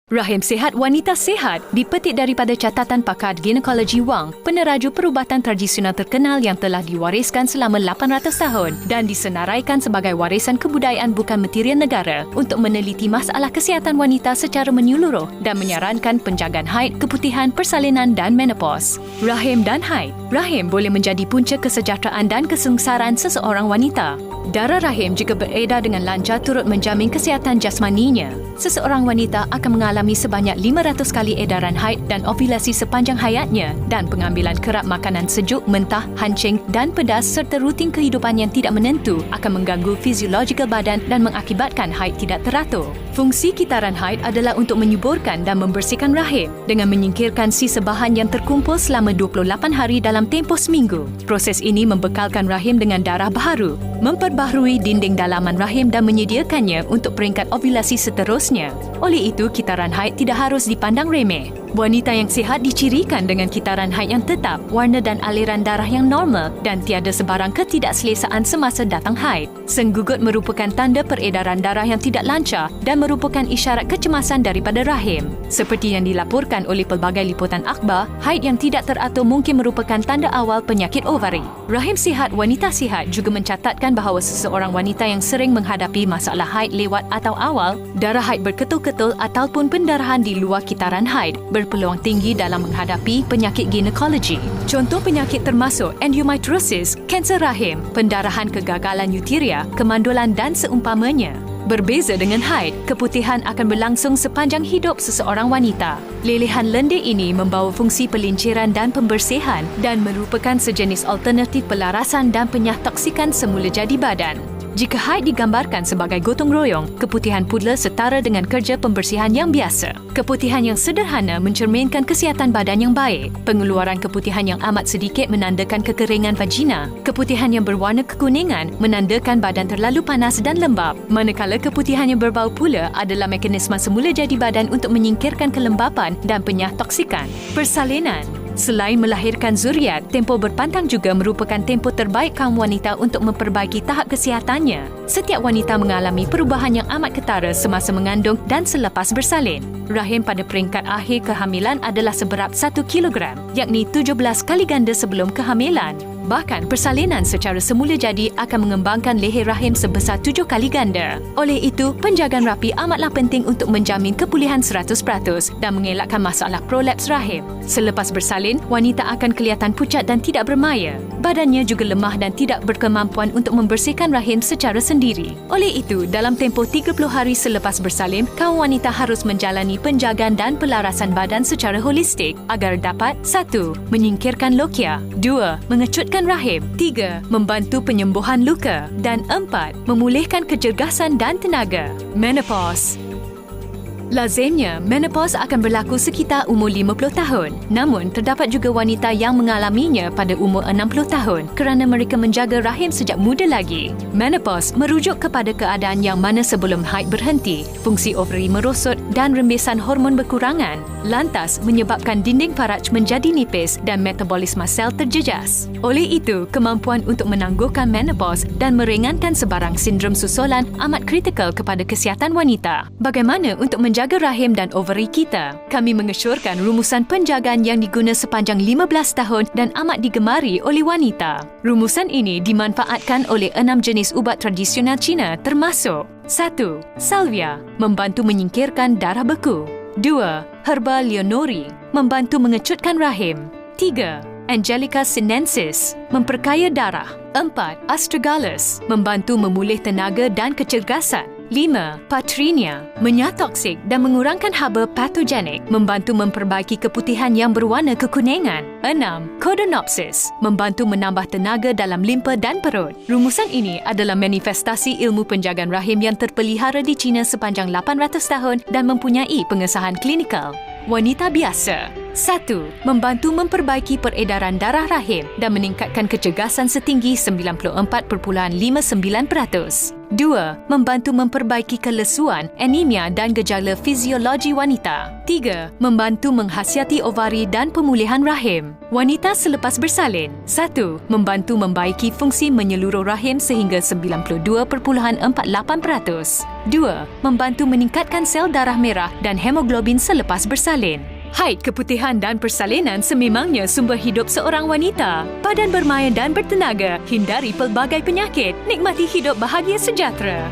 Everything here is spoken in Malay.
Rahim sihat wanita sihat dipetik daripada catatan pakar ginekologi Wang, peneraju perubatan tradisional terkenal yang telah diwariskan selama 800 tahun dan disenaraikan sebagai warisan kebudayaan bukan material negara untuk meneliti masalah kesihatan wanita secara menyeluruh dan menyarankan penjagaan haid, keputihan, persalinan dan menopause. Rahim dan haid. Rahim boleh menjadi punca kesejahteraan dan kesengsaraan seseorang wanita. Darah rahim jika beredar dengan lancar turut menjamin kesihatan jasmaninya. Seseorang wanita akan mengalami sebanyak 500 kali edaran haid dan ovulasi sepanjang hayatnya dan pengambilan kerap makanan sejuk, mentah, hancing dan pedas serta rutin kehidupan yang tidak menentu akan mengganggu fisiologikal badan dan mengakibatkan haid tidak teratur. Fungsi kitaran haid adalah untuk menyuburkan dan membersihkan rahim dengan menyingkirkan sisa bahan yang terkumpul selama 28 hari dalam tempoh seminggu. Proses ini membekalkan rahim dengan darah baharu, memperbaharui dinding dalaman rahim dan menyediakannya untuk peringkat ovulasi seterusnya. Oleh itu, kitaran haid tidak harus dipandang remeh. Wanita yang sihat dicirikan dengan kitaran haid yang tetap, warna dan aliran darah yang normal dan tiada sebarang ketidakselesaan semasa datang haid. Senggugut merupakan tanda peredaran darah yang tidak lancar dan merupakan isyarat kecemasan daripada rahim. Seperti yang dilaporkan oleh pelbagai liputan akhbar, haid yang tidak teratur mungkin merupakan tanda awal penyakit ovari. Rahim sihat wanita sihat juga mencatatkan bahawa seseorang wanita yang sering menghadapi masalah haid lewat atau awal, darah haid berketul-ketul ataupun pendarahan di luar kitaran haid berpeluang tinggi dalam menghadapi penyakit ginekologi. Contoh penyakit termasuk endometriosis, kanser rahim, pendarahan kegagalan uteria, kemandulan dan seumpamanya. Berbeza dengan haid, keputihan akan berlangsung sepanjang hidup seseorang wanita. Lelehan lendir ini membawa fungsi pelinciran dan pembersihan dan merupakan sejenis alternatif pelarasan dan penyah-toksikan semula jadi badan. Jika haid digambarkan sebagai gotong royong, keputihan pula setara dengan kerja pembersihan yang biasa. Keputihan yang sederhana mencerminkan kesihatan badan yang baik. Pengeluaran keputihan yang amat sedikit menandakan kekeringan vagina. Keputihan yang berwarna kekuningan menandakan badan terlalu panas dan lembap. Manakala keputihan yang berbau pula adalah mekanisme semula jadi badan untuk menyingkirkan kelembapan dan penyah toksikan. Persalinan. Selain melahirkan zuriat, tempoh berpantang juga merupakan tempoh terbaik kaum wanita untuk memperbaiki tahap kesihatannya. Setiap wanita mengalami perubahan yang amat ketara semasa mengandung dan selepas bersalin. Rahim pada peringkat akhir kehamilan adalah seberat 1 kilogram, yakni 17 kali ganda sebelum kehamilan. Bahkan persalinan secara semula jadi akan mengembangkan leher rahim sebesar 7 kali ganda. Oleh itu, penjagaan rapi amatlah penting untuk menjamin kepulihan 100% dan mengelakkan masalah prolaps rahim. Selepas bersalin, wanita akan kelihatan pucat dan tidak bermaya. Badannya juga lemah dan tidak berkemampuan untuk membersihkan rahim secara sendiri. Oleh itu, dalam tempoh 30 hari selepas bersalin, kaum wanita harus menjalani penjagaan dan pelarasan badan secara holistik agar dapat 1. Menyingkirkan lokia, 2. Mengecutkan rahim, 3. Membantu penyembuhan luka dan 4. Memulihkan kecergasan dan tenaga. Menopause. Lazimnya, menopause akan berlaku sekitar umur 50 tahun. Namun, terdapat juga wanita yang mengalaminya pada umur 60 tahun kerana mereka menjaga rahim sejak muda lagi. Menopause merujuk kepada keadaan yang mana sebelum haid berhenti, fungsi ovary merosot dan rembesan hormon berkurangan. Lantas, menyebabkan dinding faraj menjadi nipis dan metabolisme sel terjejas. Oleh itu, kemampuan untuk menangguhkan menopause dan meringankan sebarang sindrom susulan amat kritikal kepada kesihatan wanita. Bagaimana untuk menjaga rahim dan ovary kita? Kami mengesyorkan rumusan penjagaan yang diguna sepanjang 15 tahun dan amat digemari oleh wanita. Rumusan ini dimanfaatkan oleh 6 jenis ubat tradisional Cina termasuk 1. Salvia, membantu menyingkirkan darah beku. 2. Herba Leonori, membantu mengecutkan rahim. 3. Angelica sinensis, memperkaya darah. 4. Astragalus, membantu memulih tenaga dan kecergasan. 5. Patrinia, menyah toksik dan mengurangkan haba patogenik, membantu memperbaiki keputihan yang berwarna kekuningan. 6. Codonopsis, membantu menambah tenaga dalam limpa dan perut. Rumusan ini adalah manifestasi ilmu penjagaan rahim yang terpelihara di China sepanjang 800 tahun dan mempunyai pengesahan klinikal. Wanita biasa. 1. Membantu memperbaiki peredaran darah rahim dan meningkatkan kecergasan setinggi 94.59%. 2. Membantu memperbaiki kelesuan, anemia dan gejala fiziologi wanita. 3. Membantu menghasiati ovari dan pemulihan rahim. Wanita selepas bersalin. 1. Membantu membaiki fungsi menyeluruh rahim sehingga 92.48%. 2. Membantu meningkatkan sel darah merah dan hemoglobin selepas bersalin. Haid, keputihan dan persalinan sememangnya sumber hidup seorang wanita. Badan bermaya dan bertenaga, hindari pelbagai penyakit, nikmati hidup bahagia sejahtera.